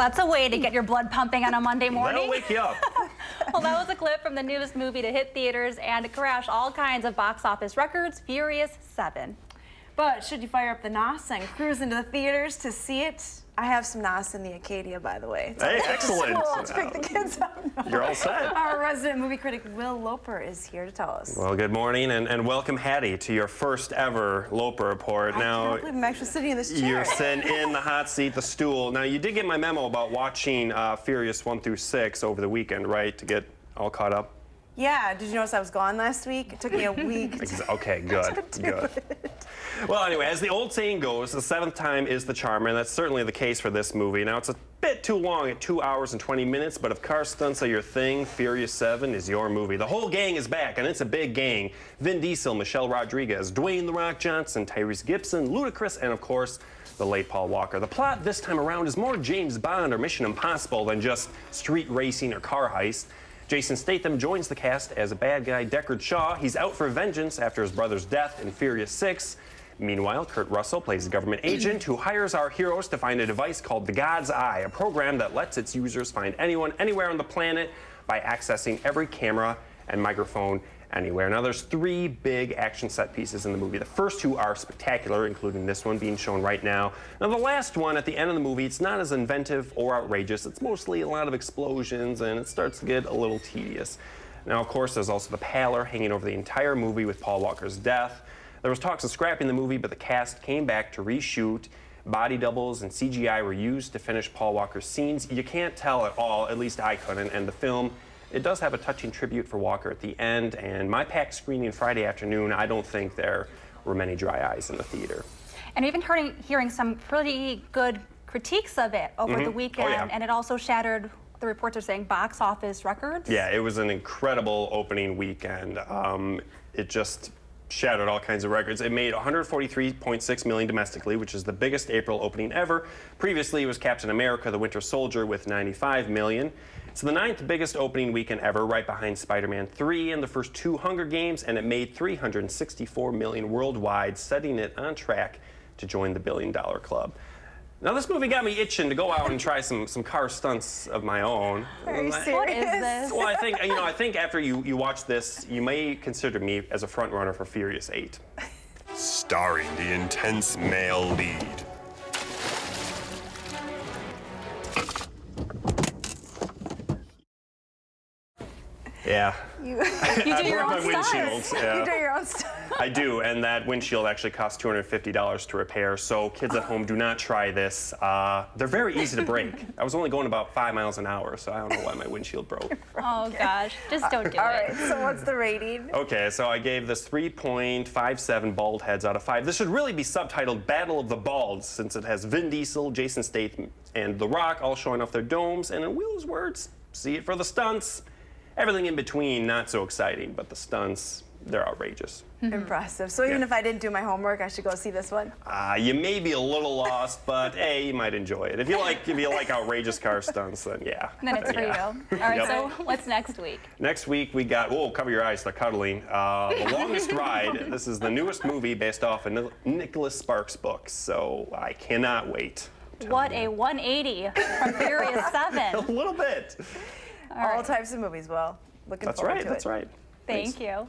That's a way to get your blood pumping on a Monday morning. That'll wake you up. Well, that was a clip from the newest movie to hit theaters and crash all kinds of box office records, Furious 7. But should you fire up the NOS and cruise into the theaters to see it? I have some NOS in the Acadia, by the way. Hey, excellent. To pick the kids up. You're all set. Our resident movie critic, Will Loper, is here to tell us. Well, good morning and welcome, Hattie, to your first ever Loper report. I can't believe I'm actually sitting in this chair. You're sitting in the hot seat, the stool. Now, you did get my memo about watching Furious 1 through 6 over the weekend, right, to get all caught up? Yeah, did you notice I was gone last week? It took me a week. Okay, good, good. Well, anyway, as the old saying goes, the seventh time is the charm, and that's certainly the case for this movie. Now, it's a bit too long at 2 hours and 20 minutes, but if car stunts are your thing, Furious 7 is your movie. The whole gang is back, and it's a big gang. Vin Diesel, Michelle Rodriguez, Dwayne "The Rock" Johnson, Tyrese Gibson, Ludacris, and of course, the late Paul Walker. The plot this time around is more James Bond or Mission Impossible than just street racing or car heist. Jason Statham joins the cast as a bad guy, Deckard Shaw. He's out for vengeance after his brother's death in Furious 6. Meanwhile, Kurt Russell plays a government agent who hires our heroes to find a device called the God's Eye, a program that lets its users find anyone, anywhere on the planet by accessing every camera and microphone anywhere. Now, there's 3 big action set pieces in the movie. The first 2 are spectacular, including this one being shown right now. Now, the last one, at the end of the movie, it's not as inventive or outrageous. It's mostly a lot of explosions, and it starts to get a little tedious. Now, of course, there's also the pallor hanging over the entire movie with Paul Walker's death. There was talks of scrapping the movie, but the cast came back to reshoot. Body doubles and CGI were used to finish Paul Walker's scenes. You can't tell at all, at least I couldn't, and the film, it does have a touching tribute for Walker at the end, and my packed screening Friday afternoon, I don't think there were many dry eyes in the theater. And we've been hearing some pretty good critiques of it over the weekend, and it also shattered, the reports are saying, box office records. Yeah, it was an incredible opening weekend. It just shattered all kinds of records. It made $143.6 million domestically, which is the biggest April opening ever. Previously, it was Captain America: The Winter Soldier with $95 million. It's the 9th biggest opening weekend ever, right behind Spider-Man 3 and the first 2 Hunger Games, and it made $364 million worldwide, setting it on track to join the billion-dollar club. Now, this movie got me itching to go out and try some car stunts of my own. Are you serious? What is this? Well, I think after you watch this, you may consider me as a front runner for Furious 8. Starring the intense male lead. Yeah. You do your own windshields. Yeah. You do your own stuff. I do, and that windshield actually costs $250 to repair, so kids at home, do not try this. They're very easy to break. I was only going about 5 miles an hour, so I don't know why my windshield broke. Oh, gosh. Just don't do it. All right, so what's the rating? Okay, so I gave this 3.57 bald heads out of 5. This should really be subtitled Battle of the Balds, since it has Vin Diesel, Jason Statham, and The Rock all showing off their domes, and in Will's words, see it for the stunts. Everything in between, not so exciting, but the stunts, they're outrageous. Impressive. So even if I didn't do my homework, I should go see this one? You may be a little lost, but hey, you might enjoy it. If you like outrageous car stunts, then yeah. Then it's for you. All right, so what's next week? Next week we got, whoa, cover your eyes, they're cuddling. The Longest Ride. This is the newest movie based off of Nicholas Sparks' books, so I cannot wait. What a 180 from Furious 7. A little bit. All types of movies, Will. Looking forward to it. That's right. Thank you.